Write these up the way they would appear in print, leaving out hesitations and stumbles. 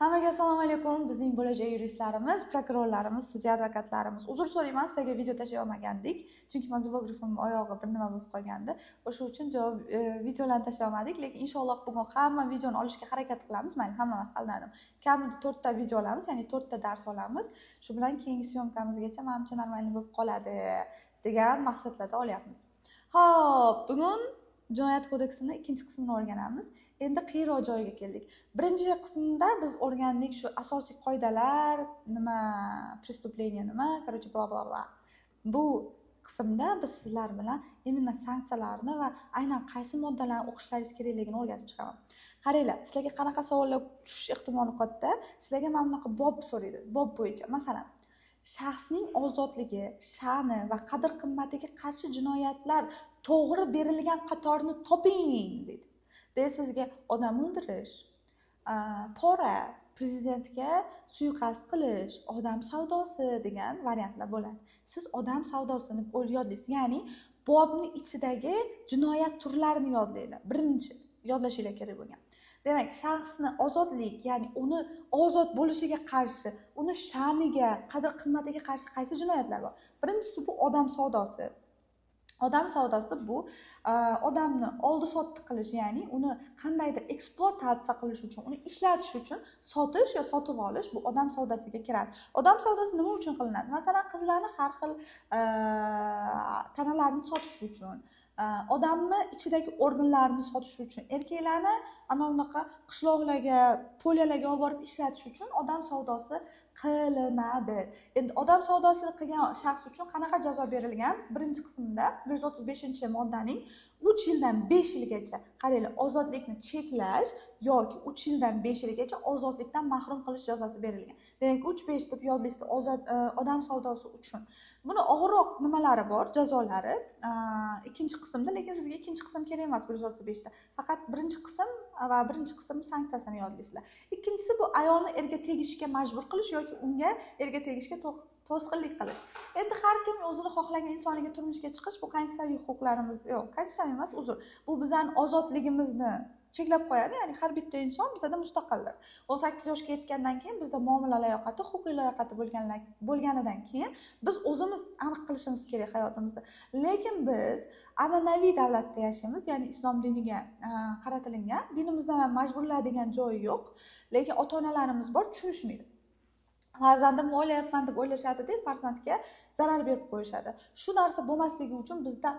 Hammaga assalomu alaykum. Bizning bo'lajak yuristlarimiz, prokurorlarimiz, sudya advokatlarimiz. Uzr so'rayman, sizlarga video tashlay olmagandik. Chunki mobilografim oyog'i bir nima bo'lib qolgandi. O'sha uchun javob videolarni tashlay olmadik, lekin inshaalloh bugun hamma videoni olishga harakat qilamiz. Mayli, hamma emas, aldandim. Kamida 4 ta video olamiz, ya'ni 4 ta dars olamiz. Shu bilan keyingi syomkamizgacha menimcha normalniy bo'lib qoladi degan maqsadlarda olyapmiz. Xo'p, bugun Jinoyat kodeksining ikkinchi qismini o'rganamiz. Endi qiyinroq joyiga keldik. Birinchi qismda biz o'rgandik shu asosiy qoidalar, nima, prestupleniya nima, короче, bla bla bla. Bu qismda biz sizlar bilan imенно sanksiyalarni va aynan qaysi moddalarni o'qishlaringiz kerakligini o'rgatib chiqaman. Qaranglar, sizlarga qanaqa savollar tushish ehtimoli katta. Sizlarga mana bunaqa bob so'raydi. Bob bo'yicha, masalan, shaxsning ozodligi, sha'ni va qadr-qimmatiga qarshi jinoyatlar to'g'ri berilgan qatorni toping deydi. Sizga odam o'ldirish, pora, prezidentga suiqasd qilish, odam savdosi degan variantlar bo'ladi. Siz odam savdosini yodlaysiz, ya'ni bobning ichidagi jinoyat turlarini yodlaylar. Birinchi yodlashinglar kerak bo'lgan. Demak, shaxsni ozodlik, ya'ni uni ozod bo'lishiga qarshi, uni sha'niga, qadr-qimmatiga qarshi qaysi jinoyatlar bor? Birinchisi bu odam savdosi. Odam savdosi bu odamni oldi-sotdi qilish, ya'ni uni qandaydir ekspluatatsiya qilish uchun, uni ishlatish uchun sotish yo sotib olish bu odam savdosiga kiradi. Odam savdosi nima uchun qilinadi? Masalan, qizlarni har xil tanalarini sotish uchun, odamni ichidagi organlarini sotish uchun, erkaklarni ana bunaqa qishloqlarga, polyalarga olib borib ishlatish uchun odam savdosi qilinadi. Endi odam savdosini qilgan shaxs uchun qanaqa jazo berilgan? Birinchi qismda 135-moddaning 3 yildan 5 yilgacha, qaranglar, ozodlikni cheklash yoki 3 yildan 5 yilgacha ozodlikdan mahrum qilish jazosi berilgan. Demak, 3-5 deb yodlaysizlar odam savdosi uchun. Buni og'irroq nimalari bor, jazolari ikkinchi qismda, lekin sizga ikkinchi qism kerak emas 135 da. Faqat birinchi qism va birinchi qism sanksiyasini yodlaysizlar. Ikkinchisi bu ayolni erga tegishga majbur qilish yoki unga erga tegishga to'sqinlik qilish. Endi har kim o'zini xohlagan insoniga turmushga chiqish bu konstitutsiyaviy huquqlarimiz, yo'q, konstitutsiyaviy emas, uzr. Bu bizning ozodligimizni cheklab qo'yadi, ya'ni har bitta inson bizda mustaqildir. 18 yoshga yetgandan keyin bizda muomala layoqati, huquqiy layoqati bo'lganidan keyin biz o'zimiz aniq qilishimiz kerak hayotimizda. Lekin biz an'anaviy davlatda yashaymiz, ya'ni islom diniga qaratilgan, dinimizdan majburlaydigan joyi yo'q, lekin ota-onalarimiz bor, tushunishmaydi. Farzandim o'ylayapman deb o'ylashadi-da, farzandga zarar berib qo'yishadi. Shu narsa bo'lmasligi uchun bizda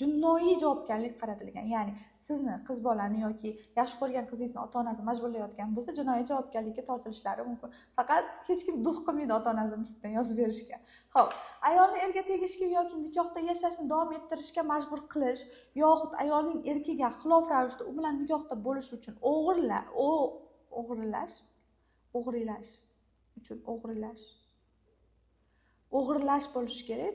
jinoiy javobgarlik qaratilgan. Ya'ni sizni qiz bolani yoki yaxshi ko'rgan qizingizni ota-onasi majburlayotgan bo'lsa, jinoiy javobgarlikka tortilishlari mumkin. Faqat hech kim duh qilmaydi ota-onasining ustidan yozib berishga. Xo'p, ayolni erga tegishga yoki nikohda yashashni davom ettirishga majbur qilish yoxud ayolning erkiga xilof ravishda u bilan nikohda bo'lish uchun o'g'irlash bo'lishi kerak.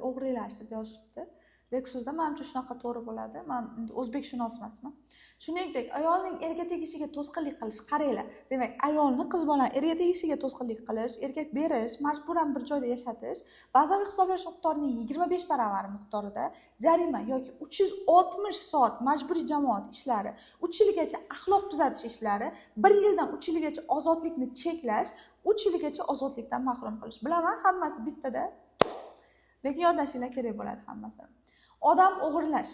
O'g'irlash deb yozishibdi. Lexusda menimcha shunaqa to'g'ri bo'ladi. Men o'zbekshunos emasman. Shuningdek, ayolning erga tegishiga to'sqinlik qilish, qaranglar. Demak, ayolni qiz bolani erga tegishiga to'sqinlik qilish, erkak berish, majburan bir joyda yashatish, bazaviy hisoblash miqdorining 25 baravari miqdorida jarima yoki 360 soat majburiy jamoat ishlari, 3 yilgacha axloq tuzatish ishlari, 1 yildan 3 yilgacha ozodlikni cheklash, 3 yilgacha ozodlikdan mahrum qilish. Bilaman, hammasi bittada. Lekin yodlashinglar kerak bo'ladi hammasi. Odam o'g'irlash.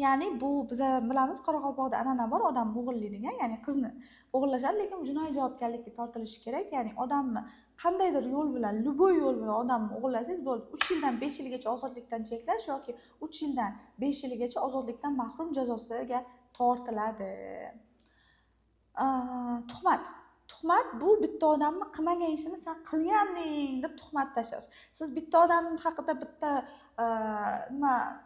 Ya'ni bu biz bilamiz, Qoraqalpoqda an'ana bor, odam o'g'irlaydigan, ya'ni qizni o'g'irlashadi, lekin jinoiy javobgarlikka tortilishi kerak. Ya'ni odamni qandaydir yo'l bilan, luboy yo'l bilan odamni o'g'irlasangiz bo'ldi, 3 yildan 5 yilgacha ozodlikdan cheklash yoki 3 yildan 5 yilgacha ozodlikdan mahrum jazosiga tortiladi. Tuhmat bu bitta odamni qilmagan ishini sen qilganding deb tuhmat tashlash. Siz bitta odam haqida bitta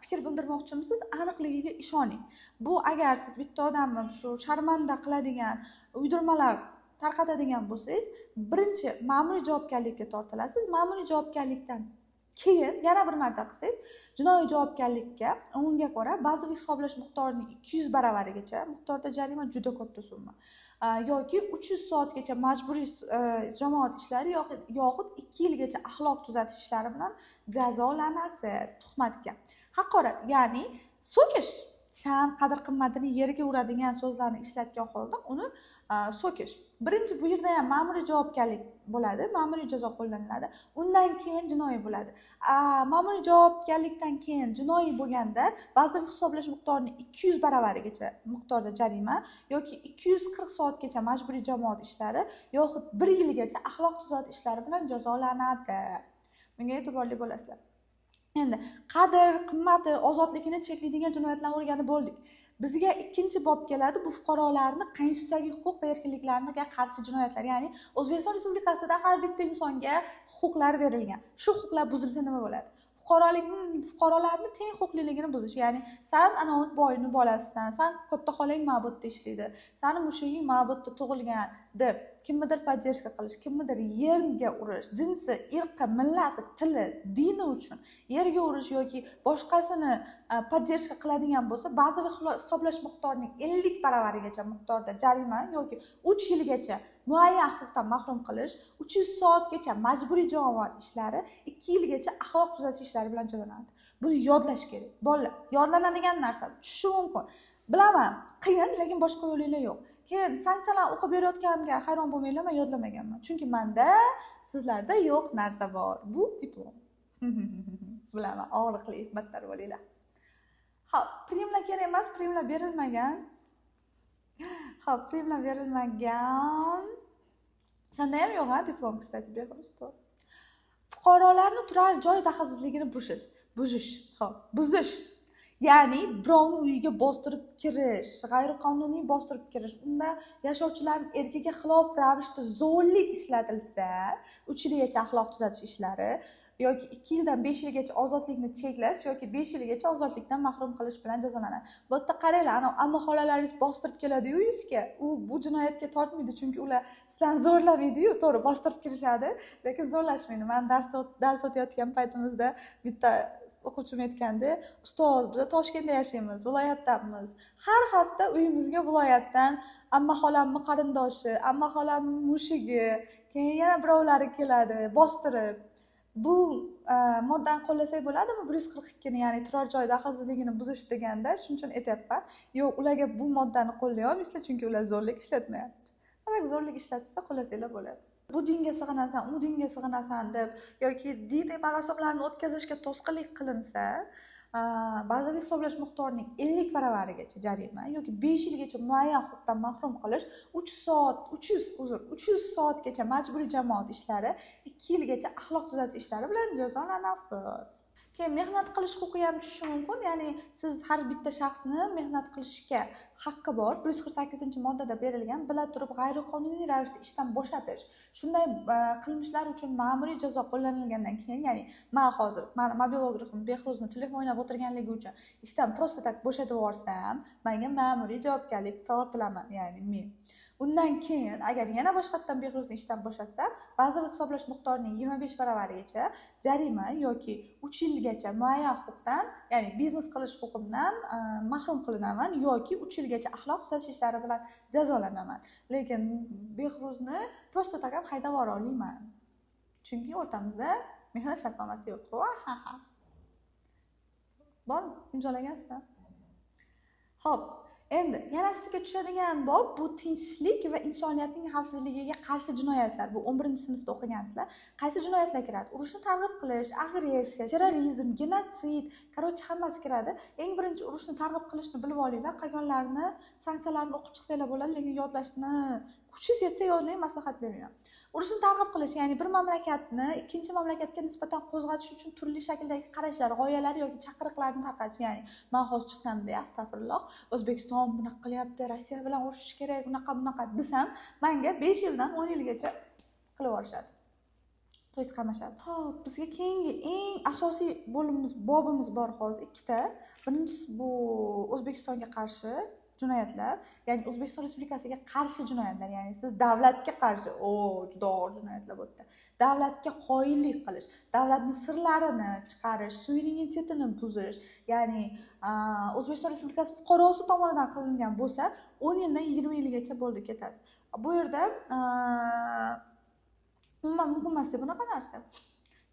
fikr bildirmoqchimisiz, aniqligiga ishoning. Bu agar siz bitta odamni shu sharmanda qiladigan uydirmalar tarqatadigan bo'lsangiz, birinchi ma'muriy javobgarlikka tortilasiz. Ma'muriy javobgarlikdan keyin yana bir marta qilsangiz, jinoiy javobgarlikka unga ko'ra bazaviy hisoblash miqdorining 200 baravarigacha miqdorda jarima, juda katta summa. Yoki 300 soatgacha majburiy jamoat ishlari yoxud 2 yilgacha axloq tuzatish ishlari bilan jazolanasiz tuhmatga. Haqorat, ya'ni so'kish, sha'an qadr qimmatini yerga uradigan so'zlarni ishlatgan holda uni so'kish. birinchi bu yerda ham ma'muriy javobgarlik bo'ladi, ma'muriy jazo qo'llaniladi, undan keyin jinoiy bo'ladi. Ma'muriy javobgarlikdan keyin jinoiy bo'lganda bazaviy hisoblash miqdorining 200 baravarigacha miqdorda jarima yoki 240 soatgacha majburiy jamoat ishlari yoxud 1 yilgacha axloq tuzatish ishlari bilan jazolanadi. Bunga e'tiborli bo'lasizlar. Endi qadr, qimmati, ozodligini cheklaydigan jinoyatlarni o'rganib bo'ldik. Bizga ikkinchi bob keladi. Bu fuqarolarni konstitutsiyaviy huquq va erkinliklariga qarshi jinoyatlar. Ya'ni O'zbekiston Respublikasida har bitta insonga huquqlar berilgan. Shu huquqlar buzilsa nima bo'ladi? Fuqarolarni teng huquqliligini buzish. Ya'ni sen ana boyni bolasisan, sen katta xolang ma'budda ishlaydi, seni mushuging ma'budda tug'ilgan deb kimnidir podдержка qilish, kimnidir yerga urish, jinsi, irqi, millati, tili, dini uchun yerga urish yoki boshqasini podдержка qiladigan bo'lsa, bazaviy hisoblash miqdorining 50 baravarigacha miqdorda jarima yoki 3 yilgacha muayyan huquqdan mahrum qilish, 300 soatgacha majburiy jamoat ishlari, 2 yilgacha axloq tuzatish ishlari bilan jazolanadi. Buni yodlash kerak. Bolalar, yodlanadigan narsa tushishi mumkin. Bilaman, qiyin, lekin boshqa yo'linglar yo'q. Keyin sanksiyalarni o'qib berayotganimga hayron bo'lmanglar, men yodlamaganman. Chunki menda sizlarda yo'q narsa bor. Bu diplom. Bilaman, og'riqli, battar bo'linglar. Xo'p, primlar kerak emas, primlar berilmagan. Xo'p, primlar berilmagan. Senda ham yo'q, ha, diplom, kстати, Behruz. Fuqarolarni turar joy daxlsizligini buzish. Ya'ni birovni uyiga bostirib kirish, g'ayriqonuniy bostirib kirish, unda yashovchilarning erkiga xilof ravishda zo'rlik ishlatilsa, 3 yilgacha axloq tuzatish ishlari yoki 2 yildan 5 yilgacha ozodlikni cheklash yoki 5 yilgacha ozodlikdan mahrum qilish bilan jazolanadi. Bu yerda qaranglar, ana amma xolalaringiz bostirib keladi uyingizga, bu jinoyatga tortmaydi, chunki ular sizlarni zo'rlamaydi-yu, to'g'ri, bostirib kirishadi, lekin zo'rlashmaydi. Men dars o'tayotgan paytimizda bitta o'quvchim aytganda, ustoz, biz Toshkentda yashaymiz, viloyatdamiz. Har hafta uyimizga viloyatdan amma xolamning qarindoshi, amma xolamning mushugi, keyin yana birovlari keladi, bostirib. Bu moddani qo'llasak bo'ladimi? 142 ni, ya'ni turar joy daxlsizligini buzish deganda, shuning uchun aytyapman. Yo'q, ularga bu moddani qo'llay olmaysizlar, chunki ular zo'rlik ishlatmayapti. Agar zo'rlik ishlatsa, qo'llasanglar bo'ladi. Bu dinga sig'inasan, u dinga sig'inasan deb yoki diniy marosimlarni o'tkazishga to'sqinlik qilinsa, bazaviy hisoblash miqdorining 50 baravarigacha jarima yoki 5 yilgacha muayyan huquqdan mahrum qilish, 300 soatgacha majburiy jamoat ishlari, 2 yilgacha axloq tuzatish ishlari bilan jazolanasiz. Keyin mehnat qilish huquqi ham tushishi mumkin. Ya'ni siz har bitta shaxsni mehnat qilishga haqqi bor. 148-moddada berilgan, bila turib g'ayriqonuniy ravishda ishdan bo'shatish. Shunday qilmishlar uchun ma'muriy jazo qo'llanilgandan keyin, ya'ni men hozir mobilografim Behruzni telefon o'ynab o'tirganligi uchun ishdan prosta tak bo'shatib yuborsam, menga ma'muriy javobgarlik tortilaman, ya'ni men. Undan keyin agar yana boshqatdan Behruzni ishdan bo'shatsam, bazaviy hisoblash miqdorining 25 baravarigacha jarima yoki 3 yilgacha muayyan huquqdan, ya'ni biznes qilish huquqimdan mahrum qilinaman yoki 3 yilgacha axloq tuzatish ishlari bilan jazolanaman. Lekin Behruzni prosta takab haydab yubora olmayman. Chunki o'rtamizda mehnat shartnomasi yo'q. Bor, imzolagansizlar. Xo'p, endi yana sizga tushadigan bob bu tinchlik va insoniyatning xavfsizligiga qarshi jinoyatlar. Bu 11-sinfda o'qigansizlar. Qaysi jinoyatlar kiradi? Urushni targ'ib qilish, agressiya, terrorizm, genotsid, qarochi hammasi kiradi. Eng birinchi urushni targ'ib qilishni bilib olinglar, qolganlarini sanksiyalarni o'qib chiqsanglar bo'ladi, lekin yodlashni kuchingiz yetsa yodlang, maslahat beraman. Urushni targ'ib qilish, ya'ni bir mamlakatni ikkinchi mamlakatga nisbatan qo'zg'atish uchun turli shakldagi qarashlar, g'oyalar yoki chaqiriqlarni tarqatish, ya'ni men hozir chiqsam-da, astag'firulloh, O'zbekiston bunaqa qilyapti, Rossiya bilan urushish kerak, bunaqa desam, menga 5 yildan 10 yilgacha qilib yuborishadi. To'yis qamashadi. Xo'p, bizga keyingi eng asosiy bobimiz bor hozir ikkita. Birinchisi bu O'zbekistonga qarshi jinoyatlar, ya'ni O'zbekiston Respublikasiga qarshi jinoyatlar, ya'ni siz davlatga qarshi, juda og'ir jinoyatlar bo'ldi. Davlatga qoyillik qilish, davlatning sirlarini chiqarish, suverenitetini buzish, ya'ni O'zbekiston Respublikasi fuqarosi tomonidan qilingan bo'lsa, 10 yildan 20 yilgacha bo'ldi ketasiz. Bu yerda umuman mumkin emas deb bunaqa narsa.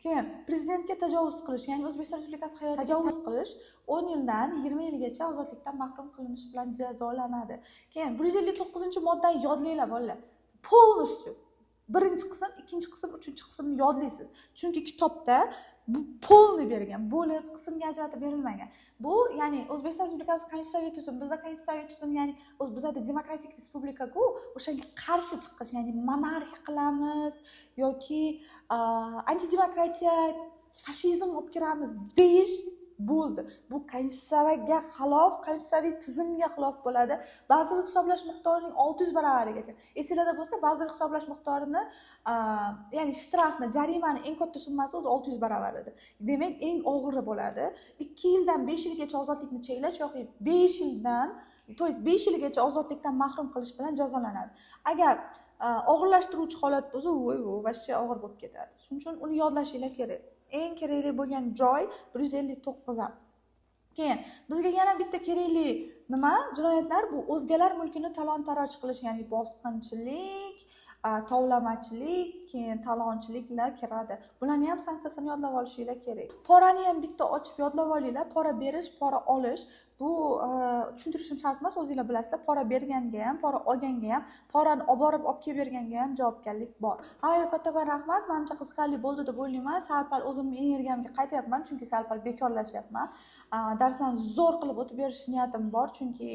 Keyin prezidentga tajovuz qilish, ya'ni O'zbekiston Respublikasi hayotiga tajovuz qilish 10 yildan 20 yilgacha ozodlikdan mahrum qilinish bilan jazolanadi. Keyin 159-moddani yodlanglar bolalar. полностью birinchi qism, ikkinchi qism, uchinchi qismni yodlaysiz. Chunki kitobda bu polni bergan, bo'lib qismga ajratib berilmagan. Bu ya'ni O'zbekiston Respublikasi konstitutsiyaviy tuzum, bizda konstitutsiyaviy tuzum, ya'ni bizda demokratik respublika-ku, o'shanga qarshi chiqish, ya'ni monarxiya qilamiz yoki antidemokratiya, fashizm olib kiramiz deyish bo'ldi. Bu konstitutsiyaga xilof, konstitutsiyaviy tizimga xilof bo'ladi. Bazaviy hisoblash miqdorining 600 baravarigacha. Esingizda bo'lsa, bazaviy hisoblash miqdorini, ya'ni shtrafni, jarimani eng katta summasi o'zi 600 baravar edi. Demak, eng og'iri bo'ladi. 2 yildan 5 yilgacha ozodlikni cheklash yoki 5 yildan, to есть 5 yilgacha ozodlikdan mahrum qilish bilan jazolanadi. Agar og'irlashtiruvchi holat bo'lsa, voy, vashcha og'ir bo'lib ketadi. Shuning uchun uni yodlashinglar kerak. Eng kerakli bo'lgan joy 159 ham. Keyin bizga yana bitta kerakli nima? Jinoyatlar bu o'zgalar mulkini talon-taroj qilish, ya'ni bosqinchilik, tovlamachilik, keyin talonchiliklar kiradi. Bularni ham sanksiyasini yodlab olishinglar kerak. Porani ham bitta ochib yodlab olinglar. Pora berish, pora olish. Bu tushuntirishim shart emas, o'zingizlar bilasizlar. Pora berganga ham, pora olganga ham, porani olib borib olib kelib berganga ham javobgarlik bor. Kattakon rahmat. Menimcha qiziqarli bo'ldi deb o'ylayman. Sal-pal o'zimning energiyamga qaytyapman, chunki sal-pal bekorlashyapman. Darslarni zo'r qilib o'tib berish niyatim bor, chunki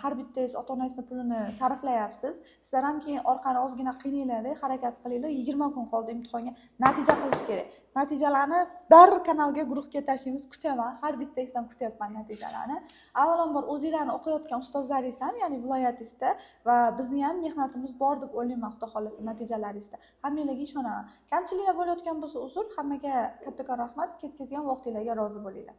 har bittangiz ota-onangizni pulini sarflayapsiz. Sizlar ham keyin orqani ozgina qiynalinglar, harakat qilinglar. 20 kun qoldi imtihonga. Natija qilish kerak. Natijalarni darrov kanalga, guruhga tashlaymiz. Kutaman. Har bittangizdan kutyapman natijalarni. Avvalambor o'zingizlarni o'qiyotgan ustozlaringiz ham, ya'ni viloyatingizda va bizning ham mehnatimiz bor deb o'ylayman, xudo xolasa natijalaringizda. Hammangizga ishonaman. Kamchiliklar bo'layotgan bo'lsa uzr, hammaga kattakon rahmat. Ketkazgan vaqtingizga rozi bo'linglar.